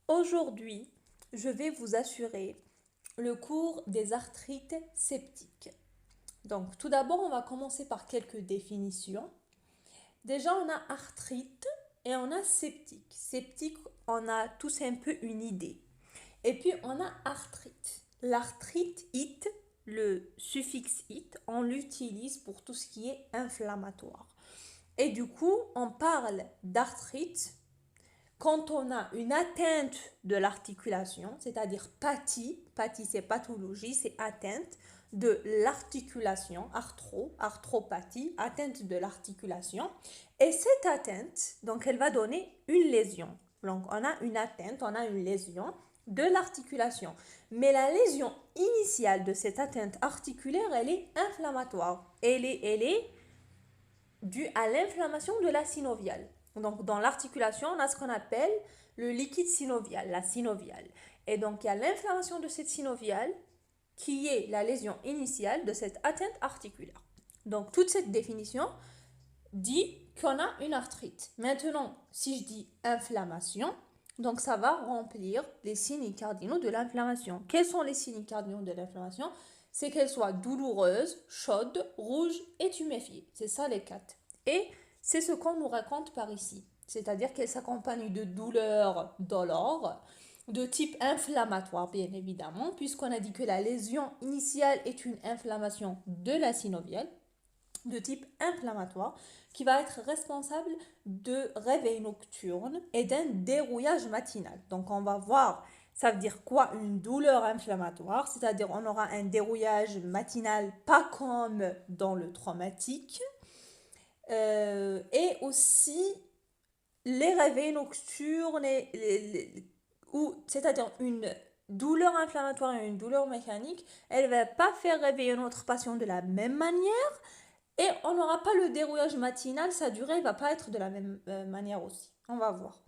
Aujourd'hui, je vais vous assurer le cours des arthrites septiques. Donc, tout d'abord, on va commencer par quelques définitions. Déjà, on a arthrite et on a septique. Septique, on a tous un peu une idée. Et puis, on a arthrite. L'arthrite, it, le suffixe it, on l'utilise pour tout ce qui est inflammatoire. Et du coup, on parle d'arthrite quand on a une atteinte de l'articulation, c'est-à-dire pathie c'est pathologie, c'est atteinte de l'articulation, arthropathie, atteinte de l'articulation. Et cette atteinte, donc elle va donner une lésion. Donc on a une atteinte, on a une lésion de l'articulation. Mais la lésion initiale de cette atteinte articulaire, elle est inflammatoire. Elle est due à l'inflammation de la synoviale. Donc, dans l'articulation, on a ce qu'on appelle le liquide synovial, la synoviale. Et donc, il y a l'inflammation de cette synoviale qui est la lésion initiale de cette atteinte articulaire. Donc, toute cette définition dit qu'on a une arthrite. Maintenant, si je dis inflammation, donc ça va remplir les signes cardinaux de l'inflammation. Quels sont les signes cardinaux de l'inflammation? C'est qu'elle soit douloureuse, chaude, rouge et tuméfiée. C'est ça les quatre. Et c'est ce qu'on nous raconte par ici. C'est-à-dire qu'elle s'accompagne de douleurs dolores, de type inflammatoire bien évidemment, puisqu'on a dit que la lésion initiale est une inflammation de la synoviale, de type inflammatoire, qui va être responsable de réveil nocturne et d'un dérouillage matinal. Donc on va voir, ça veut dire quoi une douleur inflammatoire, c'est-à-dire on aura un dérouillage matinal pas comme dans le traumatique, et aussi les réveils nocturnes, c'est-à-dire une douleur inflammatoire et une douleur mécanique, elle ne va pas faire réveiller notre patient de la même manière et on n'aura pas le dérouillage matinal, sa durée ne va pas être de la même manière aussi. On va voir.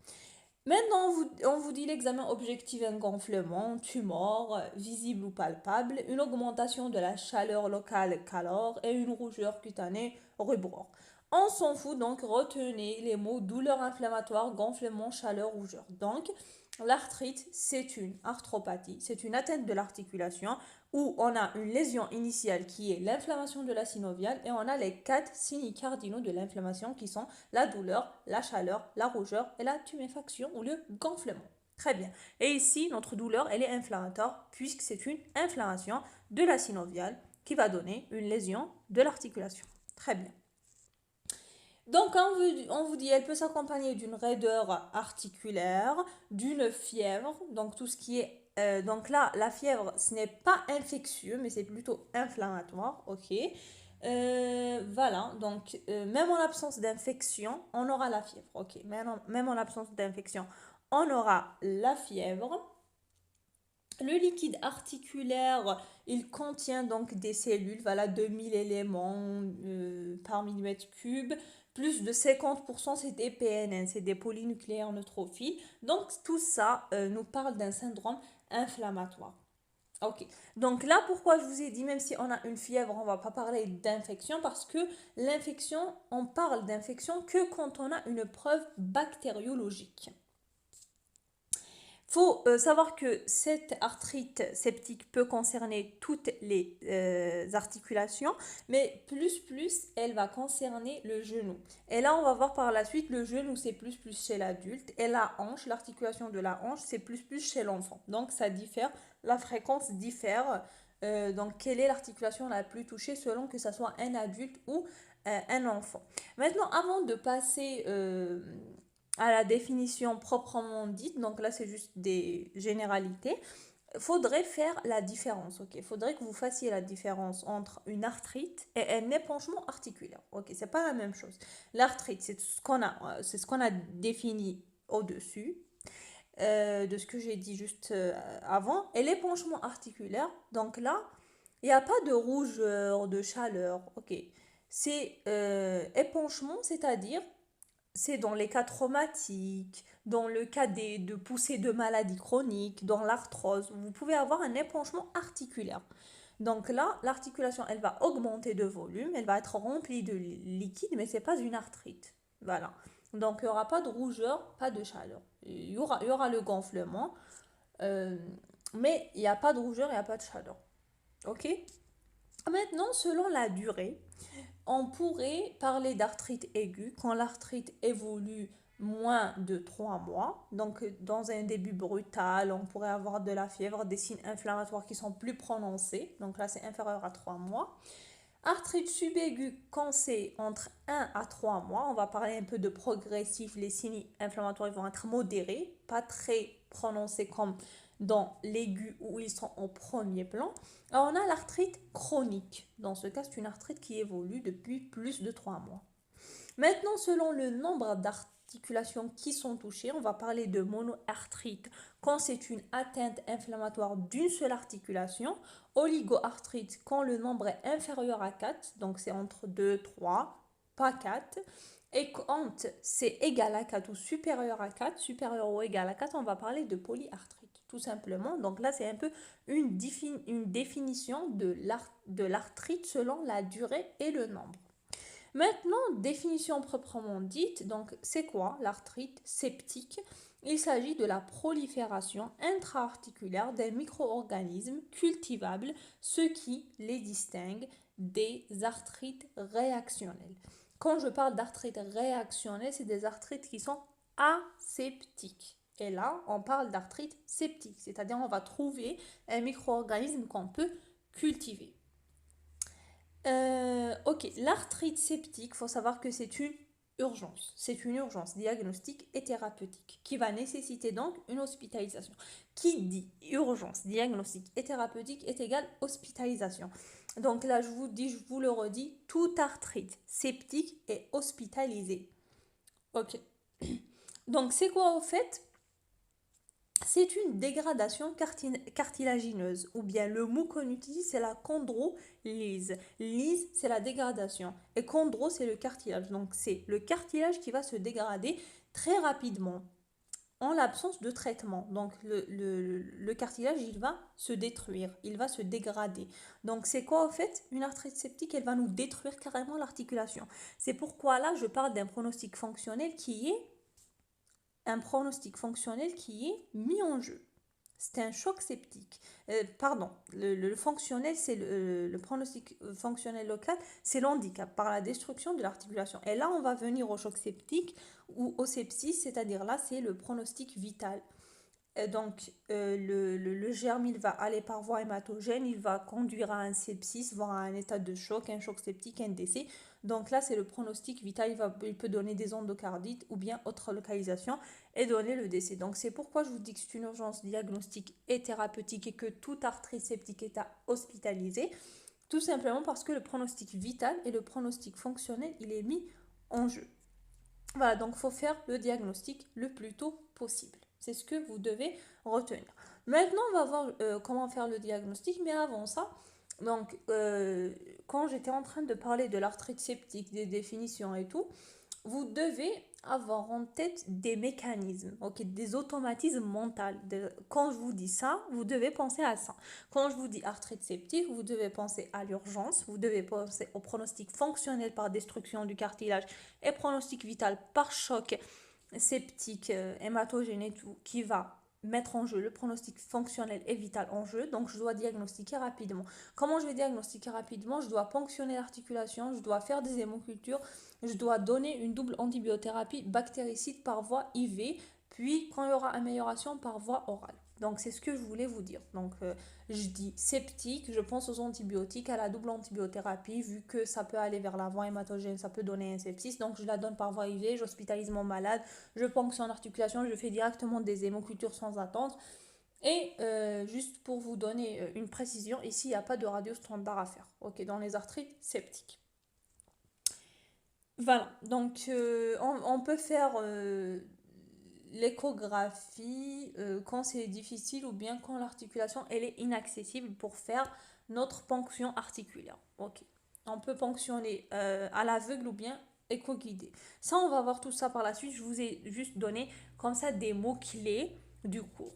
Maintenant, on vous dit l'examen objectif, un gonflement, tumeur, visible ou palpable, une augmentation de la chaleur locale calor et une rougeur cutanée rubor. On s'en fout, donc retenez les mots douleur inflammatoire, gonflement, chaleur, rougeur. Donc, l'arthrite, c'est une arthropathie, c'est une atteinte de l'articulation où on a une lésion initiale qui est l'inflammation de la synoviale et on a les quatre signes cardinaux de l'inflammation qui sont la douleur, la chaleur, la rougeur et la tuméfaction ou le gonflement. Très bien. Et ici, notre douleur, elle est inflammatoire puisque c'est une inflammation de la synoviale qui va donner une lésion de l'articulation. Très bien. Donc, on vous dit, elle peut s'accompagner d'une raideur articulaire, d'une fièvre, donc tout ce qui est... donc là, la fièvre, ce n'est pas infectieux, mais c'est plutôt inflammatoire, ok. Voilà, donc même en absence d'infection, on aura la fièvre, ok. Même en absence d'infection, on aura la fièvre. Le liquide articulaire, il contient donc des cellules, voilà, 2000 éléments par millimètre cube. Plus de 50% c'est des PNN, c'est des polynucléaires neutrophiles. Donc tout ça nous parle d'un syndrome inflammatoire. Ok, donc là pourquoi je vous ai dit, même si on a une fièvre, on ne va pas parler d'infection parce que l'infection, on parle d'infection que quand on a une preuve bactériologique. Il faut savoir que cette arthrite septique peut concerner toutes les articulations, mais plus, elle va concerner le genou. Et là, on va voir par la suite, le genou, c'est plus chez l'adulte, et la hanche, l'articulation de la hanche, c'est plus chez l'enfant. Donc, ça diffère, la fréquence diffère. Donc, quelle est l'articulation la plus touchée selon que ce soit un adulte ou un enfant. Maintenant, avant de passer à la définition proprement dite, donc là c'est juste des généralités, faudrait faire la différence, ok? Faudrait que vous fassiez la différence entre une arthrite et un épanchement articulaire, ok? C'est pas la même chose. L'arthrite, c'est ce qu'on a défini au-dessus de ce que j'ai dit juste avant, et l'épanchement articulaire, donc là, il n'y a pas de rougeur, de chaleur, ok? C'est épanchement, c'est-à-dire c'est dans les cas traumatiques, dans le cas de poussée de maladies chroniques, dans l'arthrose, vous pouvez avoir un épanchement articulaire. Donc là, l'articulation, elle va augmenter de volume, elle va être remplie de liquide, mais ce n'est pas une arthrite. Voilà. Donc il n'y aura pas de rougeur, pas de chaleur. il y aura le gonflement, euh, mais il n'y a pas de rougeur, il n'y a pas de chaleur. Ok? Maintenant, selon la durée, on pourrait parler d'arthrite aiguë quand l'arthrite évolue moins de 3 mois. Donc, dans un début brutal, on pourrait avoir de la fièvre, des signes inflammatoires qui sont plus prononcés. Donc là, c'est inférieur à 3 mois. Arthrite subaiguë, quand c'est entre 1 à 3 mois, on va parler un peu de progressif. Les signes inflammatoires vont être modérés, pas très prononcés comme dans l'aigu où ils sont au premier plan. Alors on a l'arthrite chronique. Dans ce cas, c'est une arthrite qui évolue depuis plus de 3 mois. Maintenant, selon le nombre d'articulations qui sont touchées, on va parler de monoarthrite quand c'est une atteinte inflammatoire d'une seule articulation, oligoarthrite quand le nombre est inférieur à 4, donc c'est entre 2, 3, pas 4. Et quand c'est égal à 4 ou supérieur à 4, supérieur ou égal à 4, on va parler de polyarthrite, tout simplement. Donc là, c'est un peu une définition de l'arthrite selon la durée et le nombre. Maintenant, définition proprement dite, donc c'est quoi l'arthrite septique? Il s'agit de la prolifération intra-articulaire des micro-organismes cultivables, ce qui les distingue des arthrites réactionnelles. Quand je parle d'arthrite réactionnelle, c'est des arthrites qui sont aseptiques. Et là, on parle d'arthrite septique, c'est-à-dire on va trouver un micro-organisme qu'on peut cultiver. Ok, l'arthrite septique, il faut savoir que c'est une urgence. C'est une urgence diagnostique et thérapeutique qui va nécessiter donc une hospitalisation. Qui dit urgence diagnostique et thérapeutique est égal hospitalisation. Donc là, je vous dis, je vous le redis, toute arthrite septique est hospitalisée. Ok. Donc c'est quoi au fait? C'est une dégradation cartilagineuse, ou bien le mot qu'on utilise, c'est la chondrolyse. Lyse, c'est la dégradation, et chondro, c'est le cartilage. Donc, c'est le cartilage qui va se dégrader très rapidement, en l'absence de traitement. Donc, le cartilage, il va se détruire, il va se dégrader. Donc, c'est quoi, en fait? Une arthrite septique, elle va nous détruire carrément l'articulation. C'est pourquoi, là, je parle d'un pronostic fonctionnel qui est mis en jeu. C'est un choc septique. Pardon, le fonctionnel, c'est le pronostic fonctionnel local, c'est l'handicap par la destruction de l'articulation. Et là, on va venir au choc septique ou au sepsis, c'est-à-dire là, c'est le pronostic vital. Donc, le germe, il va aller par voie hématogène, il va conduire à un sepsis, voire à un état de choc, un choc septique, un décès. Donc là, c'est le pronostic vital, il peut donner des endocardites ou bien autre localisation et donner le décès. Donc c'est pourquoi je vous dis que c'est une urgence diagnostique et thérapeutique et que toute arthrite septique est à hospitaliser. Tout simplement parce que le pronostic vital et le pronostic fonctionnel, il est mis en jeu. Voilà, donc il faut faire le diagnostic le plus tôt possible. C'est ce que vous devez retenir. Maintenant, on va voir comment faire le diagnostic, mais avant ça, donc, quand j'étais en train de parler de l'arthrite septique, des définitions et tout, vous devez avoir en tête des mécanismes, ok, des automatismes mentaux. Quand je vous dis ça, vous devez penser à ça. Quand je vous dis arthrite septique, vous devez penser à l'urgence, vous devez penser au pronostic fonctionnel par destruction du cartilage et pronostic vital par choc septique, hématogène et tout, qui va mettre en jeu le pronostic fonctionnel et vital en jeu. Donc, je dois diagnostiquer rapidement. Comment je vais diagnostiquer rapidement? Je dois ponctionner l'articulation, je dois faire des hémocultures, je dois donner une double antibiothérapie bactéricide par voie IV, puis quand il y aura amélioration par voie orale. Donc c'est ce que je voulais vous dire. Donc je dis septique, je pense aux antibiotiques, à la double antibiothérapie, vu que ça peut aller vers la voie hématogène, ça peut donner un sepsis. Donc je la donne par voie IV, j'hospitalise mon malade, je ponctionne l'articulation, je fais directement des hémocultures sans attendre. Et juste pour vous donner une précision, ici il n'y a pas de radio standard à faire, ok, dans les arthrites septiques. Voilà, donc on peut faire l'échographie quand c'est difficile ou bien quand l'articulation elle est inaccessible pour faire notre ponction articulaire. Ok, on peut ponctionner à l'aveugle ou bien écho-guidé. Ça, on va voir tout ça par la suite. Je vous ai juste donné comme ça des mots-clés du cours.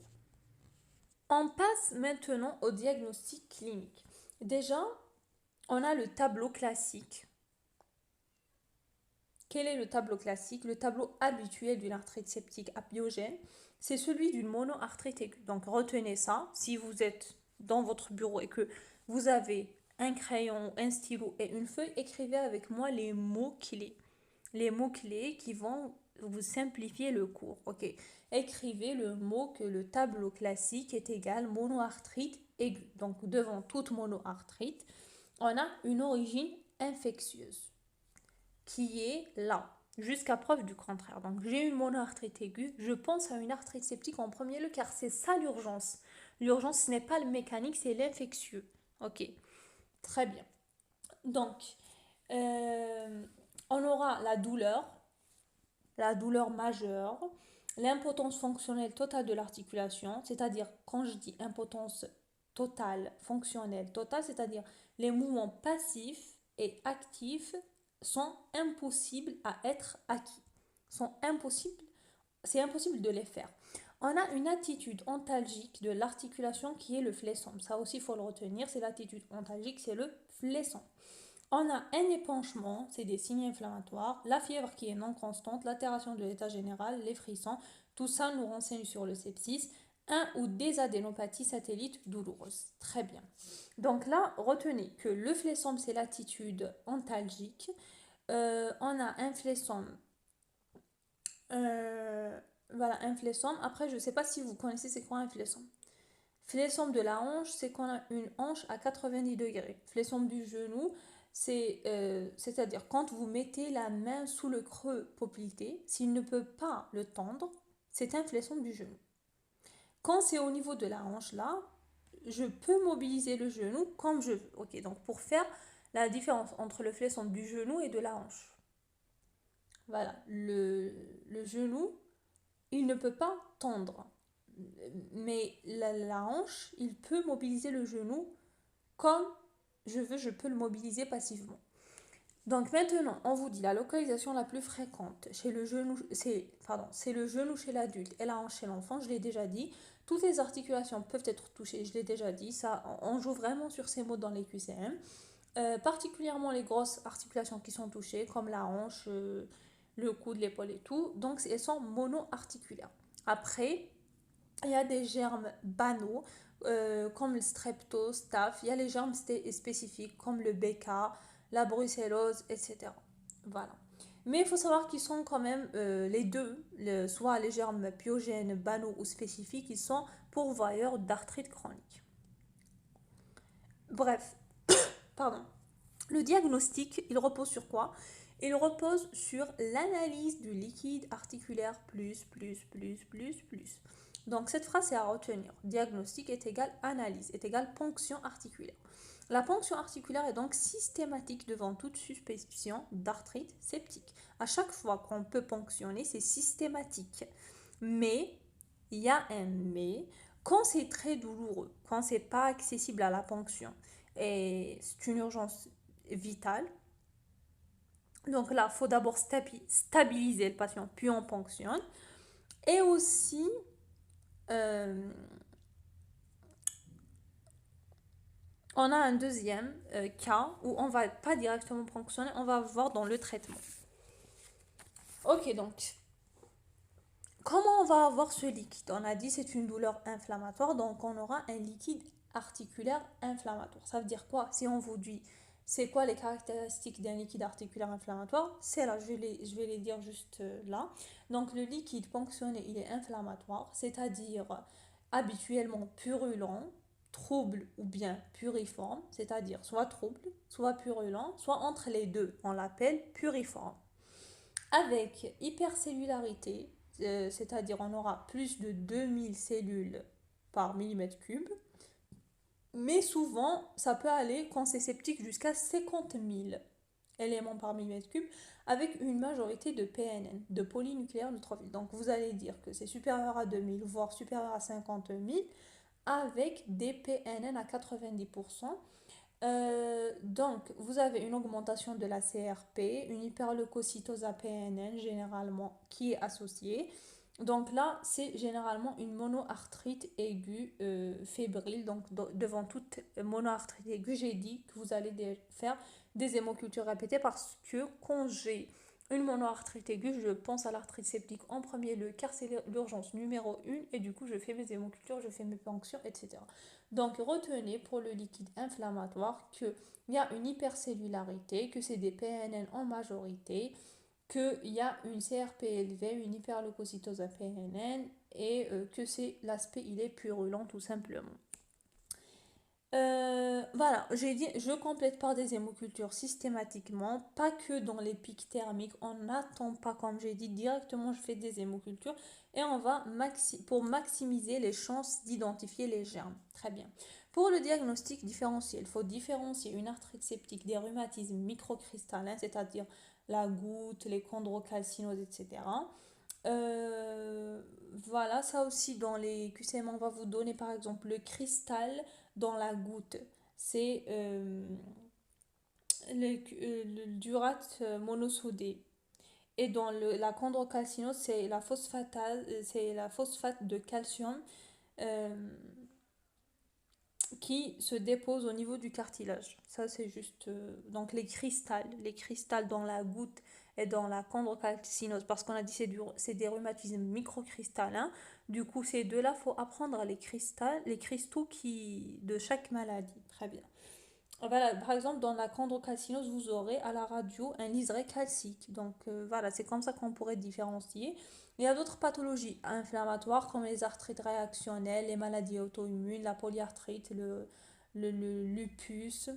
On passe maintenant au diagnostic clinique. Déjà, on a le tableau classique quel est le tableau classique? Le tableau habituel d'une arthrite septique apiogène, c'est celui d'une monoarthrite aiguë. Donc retenez ça, si vous êtes dans votre bureau et que vous avez un crayon, un stylo et une feuille, écrivez avec moi les mots clés. Les mots clés qui vont vous simplifier le cours. Ok. Écrivez le mot que le tableau classique est égal monoarthrite aiguë. Donc devant toute monoarthrite, on a une origine infectieuse qui est là, jusqu'à preuve du contraire. Donc j'ai une monoarthrite aiguë, je pense à une arthrite septique en premier lieu car c'est ça l'urgence. L'urgence, ce n'est pas le mécanique, c'est l'infectieux. Ok, très bien. Donc, on aura la douleur majeure, l'impotence fonctionnelle totale de l'articulation, c'est-à-dire quand je dis impotence totale, fonctionnelle totale, c'est-à-dire les mouvements passifs et actifs sont impossibles à être acquis. C'est impossible de les faire. On a une attitude ontalgique de l'articulation qui est le flessum. Ça aussi, il faut le retenir, c'est l'attitude ontalgique, c'est le flessum. On a un épanchement, c'est des signes inflammatoires, la fièvre qui est non constante, l'altération de l'état général, les frissons, tout ça nous renseigne sur le sepsis, un ou des adénopathies satellites douloureuses. Très bien. Donc là, retenez que le flessum, c'est l'attitude ontalgique. On a un flessum, voilà, un flessum. Après, je ne sais pas si vous connaissez c'est quoi un flessum. Flessum de la hanche, c'est qu'on a une hanche à 90 degrés. Flessum du genou, c'est-à-dire quand vous mettez la main sous le creux poplité, s'il ne peut pas le tendre, c'est un flessum du genou. Quand c'est au niveau de la hanche là, je peux mobiliser le genou comme je veux. Ok, donc pour faire la différence entre le flessum du genou et de la hanche. Voilà, le genou, il ne peut pas tendre. Mais la hanche, il peut mobiliser le genou comme je veux, je peux le mobiliser passivement. Donc maintenant, on vous dit la localisation la plus fréquente chez le genou, c'est le genou chez l'adulte et la hanche chez l'enfant, je l'ai déjà dit. Toutes les articulations peuvent être touchées, je l'ai déjà dit. Ça, on joue vraiment sur ces mots dans les QCM. Particulièrement les grosses articulations qui sont touchées, comme la hanche, le coude, l'épaule et tout. Donc elles sont monoarticulaires. Après, il y a des germes banaux comme le strepto, staph. Il y a les germes spécifiques comme le BK, la brucellose, etc. Voilà. Mais il faut savoir qu'ils sont quand même les deux, soit les germes pyogènes, banaux ou spécifiques, ils sont pourvoyeurs d'arthrite chronique. Bref, pardon. Le diagnostic, il repose sur quoi? Il repose sur l'analyse du liquide articulaire plus. Donc cette phrase est à retenir. Diagnostic est égal analyse, est égal ponction articulaire. La ponction articulaire est donc systématique devant toute suspicion d'arthrite septique. À chaque fois qu'on peut ponctionner, c'est systématique. Mais, il y a un mais, quand c'est très douloureux, quand c'est pas accessible à la ponction, et c'est une urgence vitale, donc là, il faut d'abord stabiliser le patient, puis on ponctionne. Et aussi, on a un deuxième cas où on ne va pas directement ponctionner, on va voir dans le traitement. Ok, donc, comment on va avoir ce liquide? On a dit c'est une douleur inflammatoire, donc on aura un liquide articulaire inflammatoire. Ça veut dire quoi? Si on vous dit c'est quoi les caractéristiques d'un liquide articulaire inflammatoire? C'est là, je vais les dire juste là. Donc le liquide ponctionné, il est inflammatoire, c'est-à-dire habituellement purulent, trouble ou bien puriforme, c'est-à-dire soit trouble, soit purulent, soit entre les deux, on l'appelle puriforme. Avec hypercellularité, c'est-à-dire on aura plus de 2000 cellules par millimètre cube, mais souvent ça peut aller quand c'est septique jusqu'à 50 000 éléments par millimètre cube avec une majorité de PNN, de polynucléaires neutrophiles. Donc vous allez dire que c'est supérieur à 2000 voire supérieur à 50 000 avec des PNN à 90%. Donc, vous avez une augmentation de la CRP, une hyperleucocytose à PNN généralement qui est associée. Donc là, c'est généralement une monoarthrite aiguë fébrile. Donc devant toute monoarthrite aiguë, j'ai dit que vous allez faire des hémocultures répétées parce que quand j'ai une monoarthrite aiguë, je pense à l'arthrite septique en premier lieu, car c'est l'urgence numéro 1, et du coup, je fais mes hémocultures, je fais mes ponctions, etc. Donc, retenez pour le liquide inflammatoire qu'il y a une hypercellularité, que c'est des PNN en majorité, qu'il y a une CRP élevée, une hyperleucocytose à PNN, et que c'est l'aspect, il est purulent tout simplement. Voilà, j'ai dit, je complète par des hémocultures systématiquement, pas que dans les pics thermiques, on n'attend pas, comme j'ai dit, directement je fais des hémocultures et on va pour maximiser les chances d'identifier les germes. Très bien. Pour le diagnostic différentiel, il faut différencier une arthrite septique des rhumatismes microcristallins, c'est-à-dire la goutte, les chondrocalcinoses, etc. Euh, voilà, ça aussi dans les QCM, on va vous donner par exemple le cristal dans la goutte. C'est le durate monosodé. Et dans la chondrocalcinose, c'est la phosphate de calcium euh, qui se dépose au niveau du cartilage. Ça, c'est juste. Donc, les cristals dans la goutte et dans la chondrocalcinose, parce qu'on a dit c'est des rhumatismes microcristallins. Du coup, ces deux-là, il faut apprendre les cristaux de chaque maladie. Très bien. Voilà, par exemple, dans la chondrocalcinose, vous aurez à la radio un liseré calcique. Donc voilà, c'est comme ça qu'on pourrait différencier. Il y a d'autres pathologies inflammatoires comme les arthrites réactionnelles, les maladies auto-immunes, la polyarthrite, le lupus.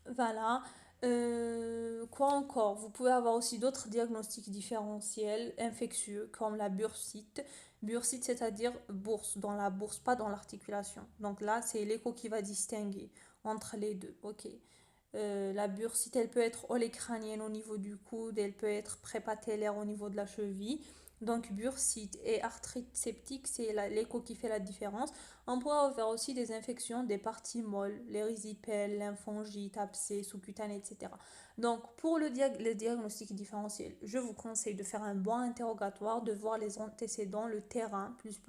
Voilà. Quoi encore? Vous pouvez avoir aussi d'autres diagnostics différentiels infectieux comme la bursite. Bursite, c'est-à-dire bourse, dans la bourse, pas dans l'articulation. Donc là, c'est l'écho qui va distinguer entre les deux. Ok. La bursite, elle peut être olécranienne au niveau du coude, elle peut être prépatellaire au niveau de la cheville. Donc bursite et arthrite septique, c'est l'écho qui fait la différence. On pourrait avoir aussi des infections des parties molles, les rhizipelles, lymphangite, abcès, sous-cutanées, etc. Donc pour le diagnostic différentiel, je vous conseille de faire un bon interrogatoire, de voir les antécédents, le terrain, plus,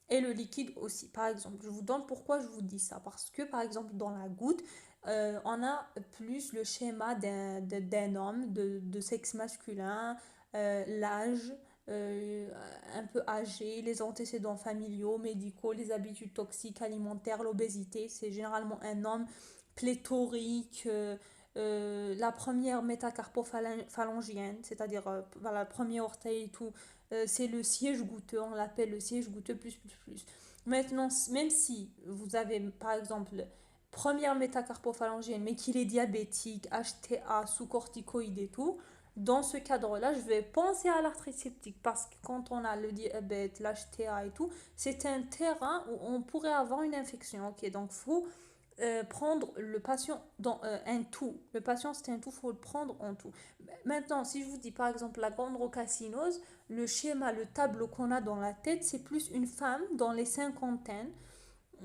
et le liquide aussi. Par exemple, je vous donne pourquoi je vous dis ça. Parce que par exemple, dans la goutte, on a plus le schéma d'un homme de sexe masculin, l'âge, euh, un peu âgé, les antécédents familiaux, médicaux, les habitudes toxiques alimentaires, l'obésité. C'est généralement un homme pléthorique. La première métacarpophalangienne, c'est-à-dire voilà, le premier orteil et tout, c'est le siège goutteux, on l'appelle le siège goutteux plus. Maintenant, même si vous avez par exemple première métacarpophalangienne, mais qu'il est diabétique, HTA, sous corticoïdes et tout, dans ce cadre-là, je vais penser à l'arthrite septique parce que quand on a le diabète, l'HTA et tout, c'est un terrain où on pourrait avoir une infection. Ok, donc il faut prendre le patient dans un tout. Le patient, c'est un tout, il faut le prendre en tout. Maintenant, si je vous dis par exemple la chondrocalcinose, le schéma, le tableau qu'on a dans la tête, c'est plus une femme dans les cinquantaines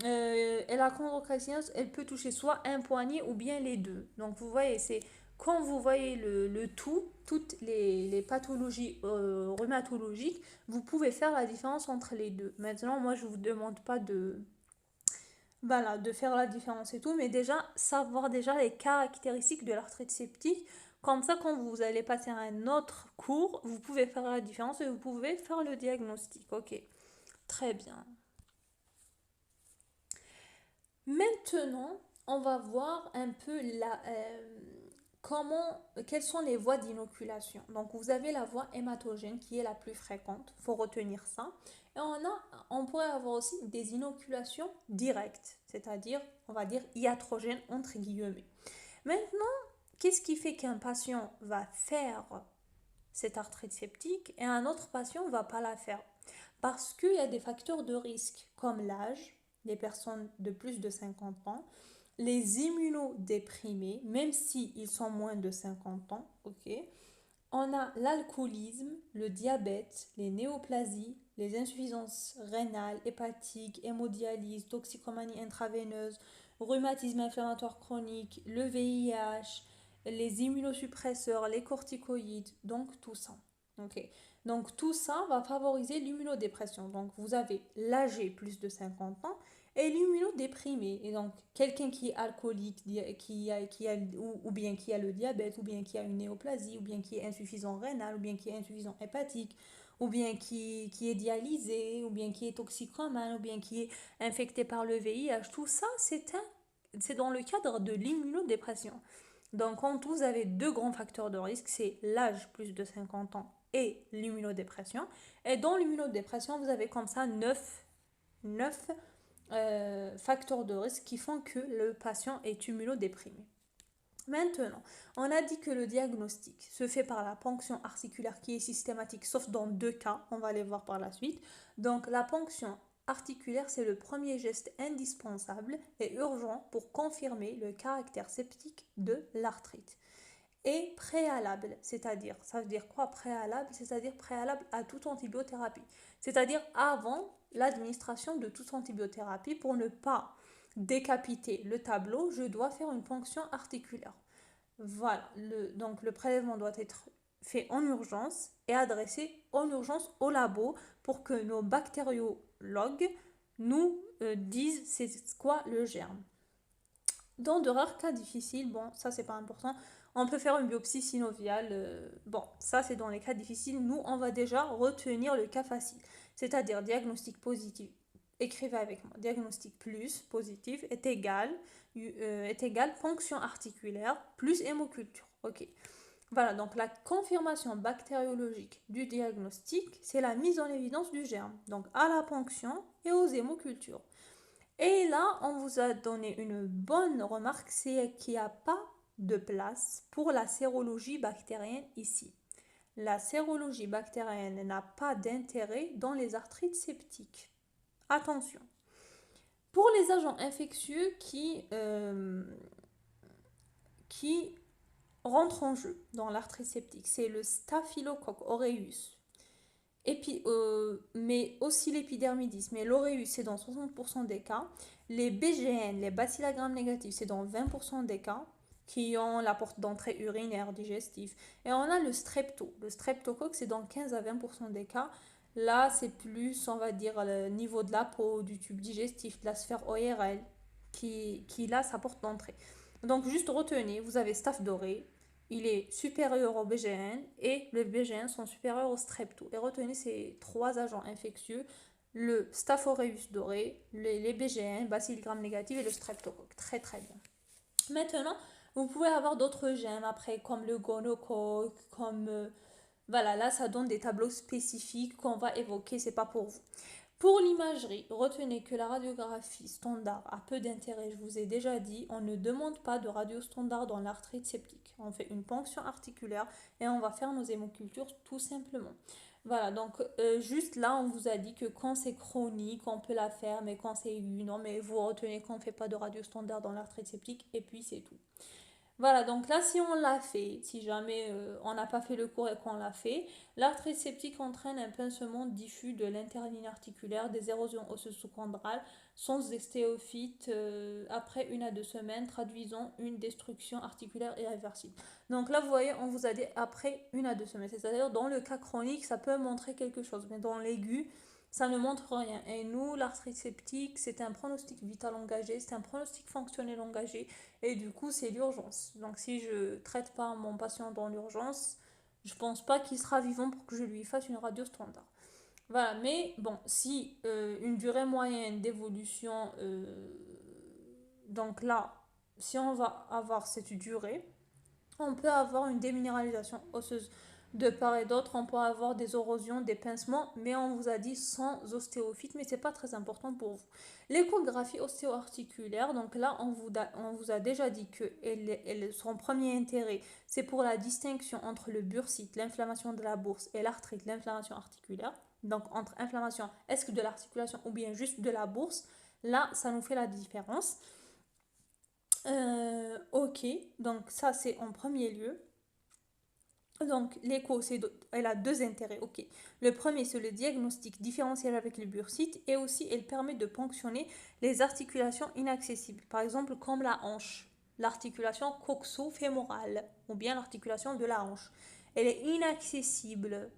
et la chondrocalcinose, elle peut toucher soit un poignet ou bien les deux. Donc vous voyez, c'est quand vous voyez le tout, toutes les pathologies rhumatologiques, vous pouvez faire la différence entre les deux. Maintenant, moi, je ne vous demande pas voilà, de faire la différence et tout, mais déjà, savoir déjà les caractéristiques de l'arthrite septique. Comme ça, quand vous allez passer à un autre cours, vous pouvez faire la différence et vous pouvez faire le diagnostic. Ok, très bien. Maintenant, on va voir un peu quelles sont les voies d'inoculation. Donc, vous avez la voie hématogène qui est la plus fréquente, il faut retenir ça. Et on pourrait avoir aussi des inoculations directes, c'est-à-dire, on va dire, iatrogènes entre guillemets. Maintenant, qu'est-ce qui fait qu'un patient va faire cette arthrite septique et un autre patient ne va pas la faire? Parce qu'il y a des facteurs de risque comme l'âge, les personnes de plus de 50 ans, les immunodéprimés, même s'ils sont moins de 50 ans, ok. On a l'alcoolisme, le diabète, les néoplasies, les insuffisances rénales, hépatiques, hémodialyse, toxicomanie intraveineuse, rhumatisme inflammatoire chronique, le VIH, les immunosuppresseurs, les corticoïdes, donc tout ça. Ok. Donc tout ça va favoriser l'immunodépression. Donc vous avez l'âgé plus de 50 ans et l'immunodéprimé. Et donc, quelqu'un qui est alcoolique, ou bien qui a le diabète, ou bien qui a une néoplasie, ou bien qui est insuffisant rénal, ou bien qui est insuffisant hépatique, ou bien qui est dialysé, ou bien qui est toxicomane, ou bien qui est infecté par le VIH, tout ça, c'est dans le cadre de l'immunodépression. Donc, quand vous avez deux grands facteurs de risque, c'est l'âge plus de 50 ans et l'immunodépression. Et dans l'immunodépression, vous avez comme ça 9 facteurs de risque qui font que le patient est immunodéprimé. Maintenant, on a dit que le diagnostic se fait par la ponction articulaire qui est systématique, sauf dans deux cas, on va les voir par la suite. Donc la ponction articulaire, c'est le premier geste indispensable et urgent pour confirmer le caractère septique de l'arthrite. Et préalable, c'est-à-dire, ça veut dire quoi préalable? C'est-à-dire préalable à toute antibiothérapie. C'est-à-dire avant l'administration de toute antibiothérapie, pour ne pas décapiter le tableau, je dois faire une ponction articulaire. Voilà, donc le prélèvement doit être fait en urgence et adressé en urgence au labo pour que nos bactériologues nous disent c'est quoi le germe. Dans de rares cas difficiles, bon, ça c'est pas important, on peut faire une biopsie synoviale. Bon, ça c'est dans les cas difficiles. Nous, on va déjà retenir le cas facile, c'est-à-dire diagnostic positif. Écrivez avec moi. Diagnostic plus positif est égal ponction articulaire plus hémoculture. Ok. Voilà, donc la confirmation bactériologique du diagnostic, c'est la mise en évidence du germe, donc à la ponction et aux hémocultures. Et là, on vous a donné une bonne remarque, c'est qu'il n'y a pas de place pour la sérologie bactérienne ici. La sérologie bactérienne n'a pas d'intérêt dans les arthrites septiques. Attention. Pour les agents infectieux qui rentrent en jeu dans l'arthrite septique, c'est le Staphylococcus aureus, mais aussi l'épidermidis, mais l'aureus c'est dans 60% des cas. Les BGN, les Bacilles gram négatifs, c'est dans 20% des cas qui ont la porte d'entrée urinaire, digestive. Et on a le strepto. Le streptocoque, c'est dans 15 à 20% des cas. Là, c'est plus, on va dire, le niveau de la peau, du tube digestif, de la sphère ORL, qui là, sa porte d'entrée. Donc, juste retenez, vous avez Staph doré, il est supérieur au BGN et le BGN sont supérieurs au strepto. Et retenez ces trois agents infectieux, le Staph aureus doré, les BGN, Bacilles gram négatifs et le streptocoque. Très très bien. Maintenant, vous pouvez avoir d'autres germes après, comme le gonocoque, voilà, là ça donne des tableaux spécifiques qu'on va évoquer, c'est pas pour vous. Pour l'imagerie, retenez que la radiographie standard a peu d'intérêt. Je vous ai déjà dit, on ne demande pas de radio standard dans l'arthrite septique. On fait une ponction articulaire et on va faire nos hémocultures tout simplement. Voilà, donc juste là, on vous a dit que quand c'est chronique, on peut la faire, mais quand c'est aigu, non, mais vous retenez qu'on ne fait pas de radio standard dans l'arthrite septique et puis c'est tout. Voilà, donc là, si on l'a fait, si jamais on n'a pas fait le cours et qu'on l'a fait, l'arthrite septique entraîne un pincement diffus de l'interligne articulaire, des érosions osseuses sous-chondrales, sans estéophytes après 1 à 2 semaines, traduisant une destruction articulaire irréversible. Donc là, vous voyez, on vous a dit après 1 à 2 semaines, c'est-à-dire dans le cas chronique, ça peut montrer quelque chose, mais dans l'aigu, ça ne montre rien. Et nous, l'arthrite septique, c'est un pronostic vital engagé, c'est un pronostic fonctionnel engagé, et du coup, c'est l'urgence. Donc, si je ne traite pas mon patient dans l'urgence, je ne pense pas qu'il sera vivant pour que je lui fasse une radio standard. Voilà, mais bon, si une durée moyenne d'évolution, donc là, si on va avoir cette durée, on peut avoir une déminéralisation osseuse de part et d'autre, on peut avoir des érosions, des pincements, mais on vous a dit sans ostéophyte, mais c'est pas très important pour vous. L'échographie ostéo-articulaire, donc là on vous a déjà dit que son premier intérêt, c'est pour la distinction entre le bursite, l'inflammation de la bourse, et l'arthrite, l'inflammation articulaire. Donc entre inflammation, est-ce que de l'articulation ou bien juste de la bourse, là ça nous fait la différence. Ok, donc ça c'est en premier lieu. Donc l'écho, elle a deux intérêts. Ok. Le premier, c'est le diagnostic différentiel avec le bursite et aussi elle permet de ponctionner les articulations inaccessibles. Par exemple, comme la hanche, l'articulation coxo-fémorale ou bien l'articulation de la hanche. Elle est inaccessible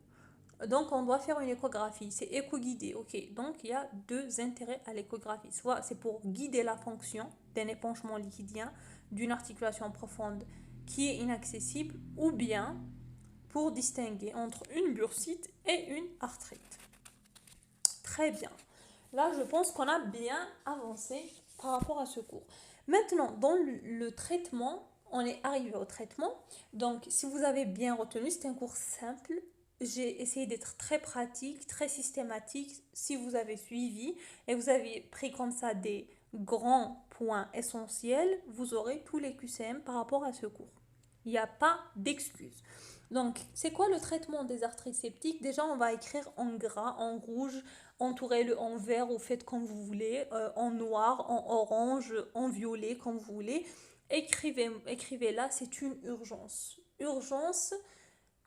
Donc, on doit faire une échographie. C'est éco-guidé, ok. Donc, il y a deux intérêts à l'échographie. Soit c'est pour guider la fonction d'un épanchement liquidien d'une articulation profonde qui est inaccessible, ou bien pour distinguer entre une bursite et une arthrite. Très bien. Là, je pense qu'on a bien avancé par rapport à ce cours. Maintenant, dans le traitement, on est arrivé au traitement. Donc, si vous avez bien retenu, c'est un cours simple. J'ai essayé d'être très pratique, très systématique. Si vous avez suivi et vous avez pris comme ça des grands points essentiels, vous aurez tous les QCM par rapport à ce cours. Il n'y a pas d'excuse. Donc, c'est quoi le traitement des arthrites septiques? Déjà, on va écrire en gras, en rouge, entourez-le en vert ou faites comme vous voulez, en noir, en orange, en violet, comme vous voulez. Écrivez là, c'est une urgence. Urgence,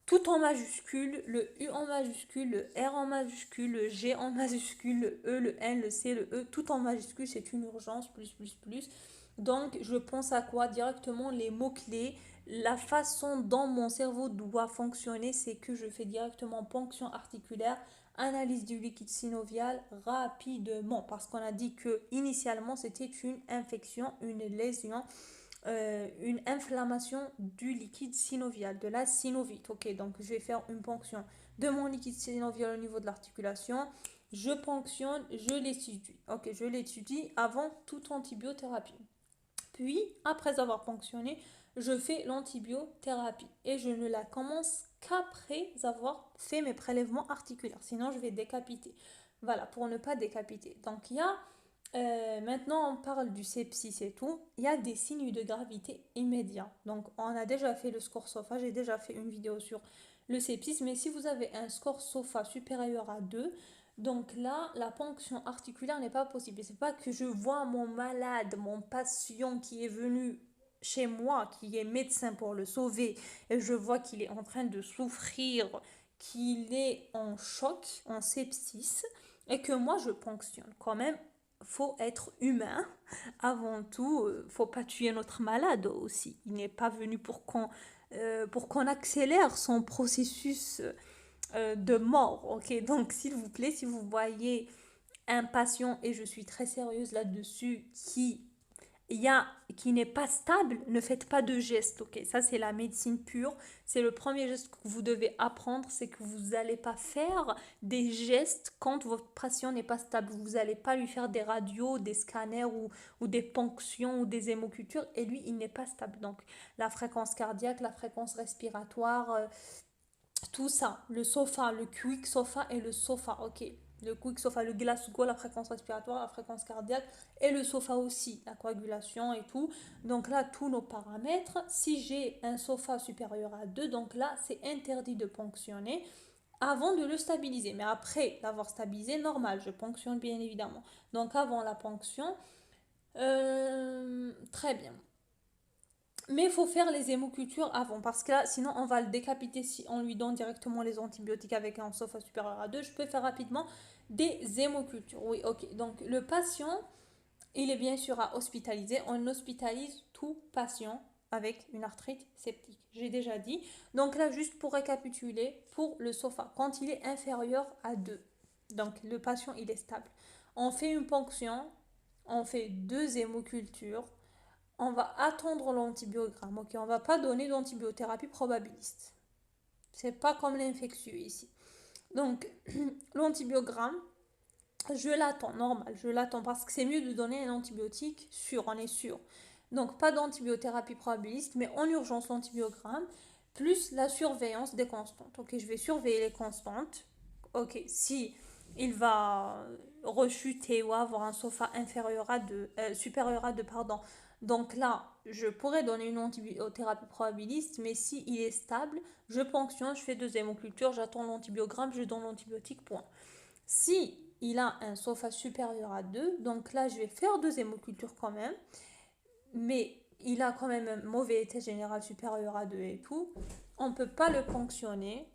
tout en majuscule, le U en majuscule, le R en majuscule, le G en majuscule, le E, le N, le C, le E, tout en majuscule, c'est une urgence, plus, plus, plus. Donc, je pense à quoi? Directement les mots-clés, la façon dont mon cerveau doit fonctionner, c'est que je fais directement ponction articulaire, analyse du liquide synovial rapidement, parce qu'on a dit que initialement c'était une infection, une lésion, une inflammation du liquide synovial, de la synovite. Ok, donc je vais faire une ponction de mon liquide synovial au niveau de l'articulation. Je ponctionne, je l'étudie. Ok, je l'étudie avant toute antibiothérapie. Puis, après avoir ponctionné, je fais l'antibiothérapie et je ne la commence qu'après avoir fait mes prélèvements articulaires. Sinon, je vais décapiter. Voilà, pour ne pas décapiter. Donc, il y a maintenant, on parle du sepsis et tout. Il y a des signes de gravité immédiats. Donc, on a déjà fait le score SOFA. J'ai déjà fait une vidéo sur le sepsis. Mais si vous avez un score SOFA supérieur à 2, donc là, la ponction articulaire n'est pas possible. C'est pas que je vois mon malade, mon patient qui est venu chez moi, qui est médecin pour le sauver, et je vois qu'il est en train de souffrir, qu'il est en choc, en sepsis, et que moi je ponctionne. Quand même, faut être humain avant tout. Faut pas tuer notre malade aussi. Il n'est pas venu pour qu'on accélère son processus de mort. Ok, donc s'il vous plaît, si vous voyez un patient, et je suis très sérieuse là-dessus, qui n'est pas stable, ne faites pas de gestes, ok? Ça, c'est la médecine pure. C'est le premier geste que vous devez apprendre, c'est que vous n'allez pas faire des gestes quand votre patient n'est pas stable. Vous n'allez pas lui faire des radios, des scanners ou des ponctions ou des hémocultures, et lui, il n'est pas stable. Donc, la fréquence cardiaque, la fréquence respiratoire, tout ça, le sofa, le quick sofa et le sofa, ok. Le quick sofa, le Glasgow, la fréquence respiratoire, la fréquence cardiaque et le sofa aussi, la coagulation et tout. Donc là, tous nos paramètres. Si j'ai un sofa supérieur à 2, donc là, c'est interdit de ponctionner avant de le stabiliser. Mais après l'avoir stabilisé, normal, je ponctionne bien évidemment. Donc avant la ponction, très bien. Mais il faut faire les hémocultures avant, parce que là, sinon on va le décapiter si on lui donne directement les antibiotiques avec un SOFA supérieur à 2. Je peux faire rapidement des hémocultures. Oui, ok. Donc le patient, il est bien sûr à hospitaliser. On hospitalise tout patient avec une arthrite septique. J'ai déjà dit. Donc là, juste pour récapituler, pour le SOFA, quand il est inférieur à 2, donc le patient, il est stable. On fait une ponction, on fait deux hémocultures, on va attendre l'antibiogramme. Ok, on va pas donner d'antibiothérapie probabiliste. C'est pas comme l'infectieux ici. Donc, l'antibiogramme, je l'attends, normal, je l'attends parce que c'est mieux de donner un antibiotique sûr, on est sûr. Donc, pas d'antibiothérapie probabiliste, mais en urgence l'antibiogramme, plus la surveillance des constantes. Ok, je vais surveiller les constantes. Ok, si il va rechuter ou avoir un SOFA inférieur à 2, supérieur à 2, pardon. Donc là, je pourrais donner une antibiothérapie probabiliste, mais si il est stable, je ponctionne, je fais deux hémocultures, j'attends l'antibiogramme, je donne l'antibiotique, point. Si il a un SOFA supérieur à 2, donc là, je vais faire deux hémocultures quand même, mais il a quand même un mauvais état général supérieur à 2 et tout, on ne peut pas le ponctionner.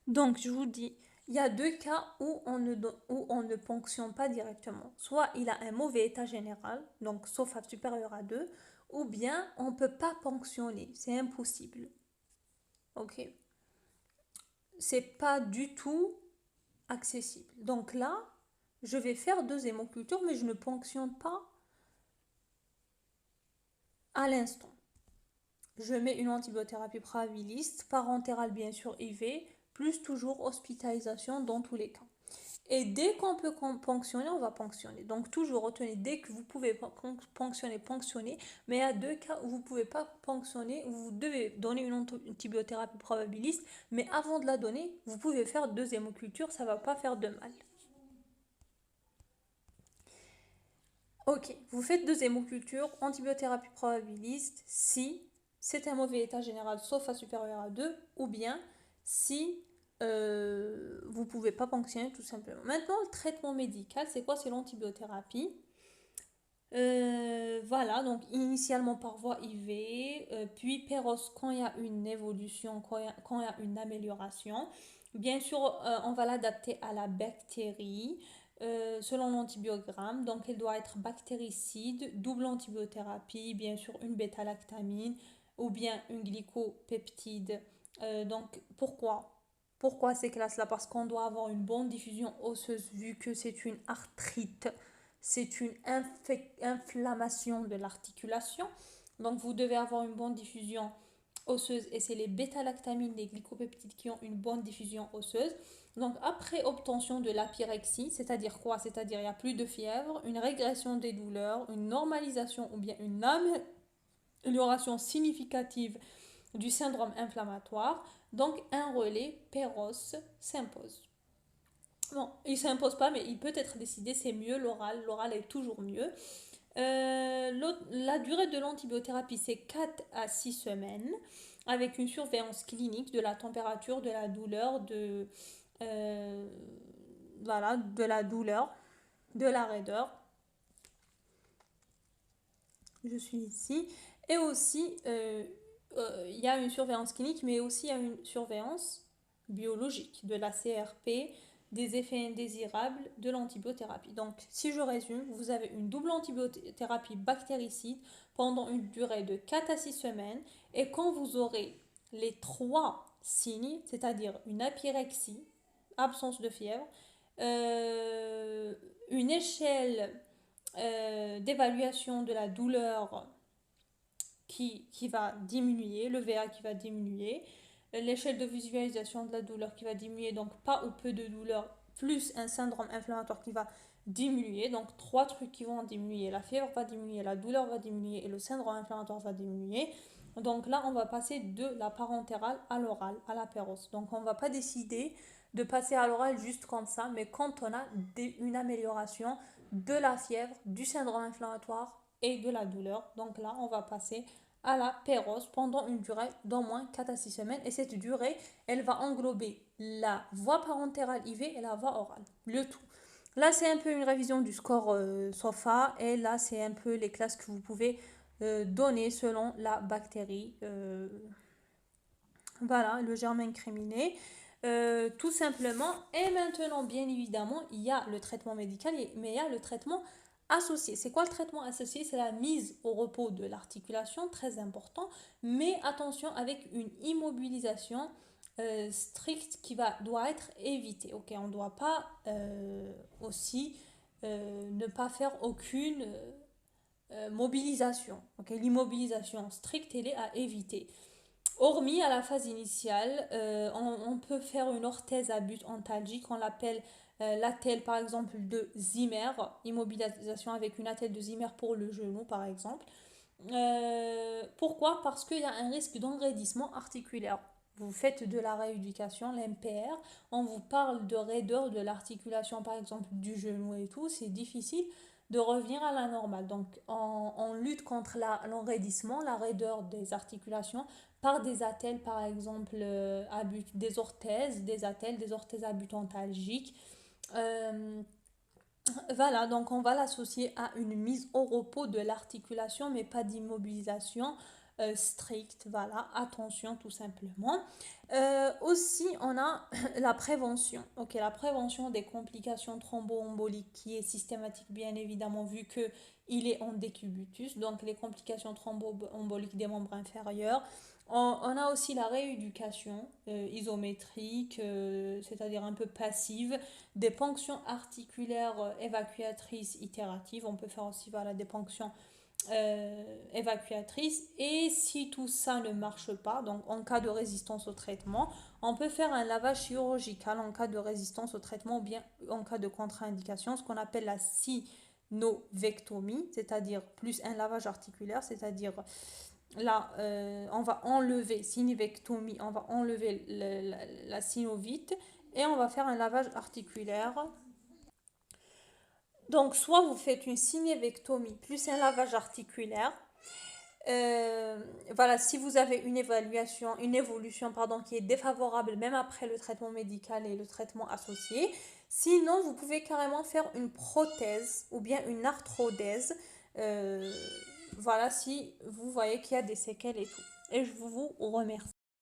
Donc, je vous dis, il y a deux cas où on ne ponctionne pas directement. Soit il a un mauvais état général, donc SOFA supérieur à 2, ou bien on ne peut pas ponctionner, c'est impossible. Ok. c'est pas du tout accessible. Donc là, je vais faire 2 hémocultures, mais je ne ponctionne pas à l'instant. Je mets une antibiothérapie probabiliste, parentérale bien sûr IV, plus toujours hospitalisation dans tous les cas. Et dès qu'on peut ponctionner, on va ponctionner. Donc toujours retenez, dès que vous pouvez ponctionner, ponctionner. Mais il y a 2 cas où vous ne pouvez pas ponctionner, où vous devez donner une antibiothérapie probabiliste. Mais avant de la donner, vous pouvez faire 2 hémocultures, ça ne va pas faire de mal. Ok, vous faites 2 hémocultures, antibiothérapie probabiliste, si c'est un mauvais état général, sauf à supérieur à 2, ou bien si vous ne pouvez pas ponctionner tout simplement. Maintenant, le traitement médical, c'est quoi? C'est l'antibiothérapie. Voilà, donc initialement par voie IV, puis Péros quand il y a une évolution, quand il y a une amélioration. Bien sûr, on va l'adapter à la bactérie selon l'antibiogramme. Donc, elle doit être bactéricide, double antibiothérapie, bien sûr une bêta-lactamine ou bien une glycopeptide. Donc, pourquoi ces classes-là? Parce qu'on doit avoir une bonne diffusion osseuse vu que c'est une arthrite, c'est une inflammation de l'articulation. Donc vous devez avoir une bonne diffusion osseuse et c'est les bêta-lactamines, les glycopeptides qui ont une bonne diffusion osseuse. Donc après obtention de la pyrexie, c'est-à-dire quoi? C'est-à-dire il n'y a plus de fièvre, une régression des douleurs, une normalisation ou bien une amélioration significative du syndrome inflammatoire, donc un relais Péros s'impose. Bon, il ne s'impose pas, mais il peut être décidé, c'est mieux l'oral. L'oral est toujours mieux. La durée de l'antibiothérapie, c'est 4 à 6 semaines, avec une surveillance clinique de la température, de la douleur, euh, voilà, de la douleur, de la raideur. Je suis ici. Et aussi, il y a une surveillance clinique, mais aussi il y a une surveillance biologique de la CRP, des effets indésirables de l'antibiothérapie. Donc, si je résume, vous avez une double antibiothérapie bactéricide pendant une durée de 4 à 6 semaines. Et quand vous aurez les 3 signes, c'est-à-dire une apyrexie, absence de fièvre, euh, une échelle d'évaluation de la douleur qui va diminuer, le VA qui va diminuer, l'échelle de visualisation de la douleur qui va diminuer, donc pas ou peu de douleur, plus un syndrome inflammatoire qui va diminuer. Donc 3 trucs qui vont diminuer. La fièvre va diminuer, la douleur va diminuer et le syndrome inflammatoire va diminuer. Donc là, on va passer de la parentérale à l'oral, à la péros. Donc on ne va pas décider de passer à l'oral juste comme ça, mais quand on a une amélioration de la fièvre, du syndrome inflammatoire et de la douleur. Donc là, on va passer à la péros pendant une durée d'au moins 4 à 6 semaines. Et cette durée, elle va englober la voie parentérale IV et la voie orale. Le tout. Là, c'est un peu une révision du score SOFA. Et là, c'est un peu les classes que vous pouvez donner selon la bactérie. Voilà, le germe incriminé. Tout simplement. Et maintenant, bien évidemment, il y a le traitement médical, mais il y a le traitement associé. C'est quoi le traitement associé? C'est la mise au repos de l'articulation, très important, mais attention avec une immobilisation stricte doit être évitée. Ok, on ne doit pas aussi ne pas faire aucune mobilisation. Ok, l'immobilisation stricte, elle est à éviter. Hormis à la phase initiale, on peut faire une orthèse à but antalgique, on l'appelle l'attelle par exemple de Zimmer, immobilisation avec une attelle de Zimmer pour le genou par exemple. Pourquoi? Parce qu'il y a un risque d'enraidissement articulaire. Vous faites de la rééducation, l'MPR, on vous parle de raideur de l'articulation par exemple du genou et tout, c'est difficile de revenir à la normale. Donc on lutte contre l'enraidissement, la raideur des articulations par des attelles par exemple des attelles, des orthèses à but antalgique. Euh, voilà, donc on va l'associer à une mise au repos de l'articulation, mais pas d'immobilisation stricte. Voilà, attention tout simplement. Aussi, on a la prévention. Ok, la prévention des complications thromboemboliques qui est systématique, bien évidemment, vu que il est en décubitus. Donc, les complications thromboemboliques des membres inférieurs, On a aussi la rééducation isométrique, c'est-à-dire un peu passive, des ponctions articulaires évacuatrices itératives. On peut faire aussi voilà, des ponctions évacuatrices. Et si tout ça ne marche pas, donc en cas de résistance au traitement, on peut faire un lavage chirurgical en cas de résistance au traitement ou bien en cas de contre-indication, ce qu'on appelle la synovectomie, c'est-à-dire plus un lavage articulaire, c'est-à-dire là, on va enlever, synovectomie, on va enlever la synovite et on va faire un lavage articulaire. Donc, soit vous faites une synovectomie plus un lavage articulaire. Voilà, si vous avez une évolution pardon, qui est défavorable même après le traitement médical et le traitement associé. Sinon, vous pouvez carrément faire une prothèse ou bien une arthrodèse. Euh, voilà, si vous voyez qu'il y a des séquelles et tout. Et je vous remercie.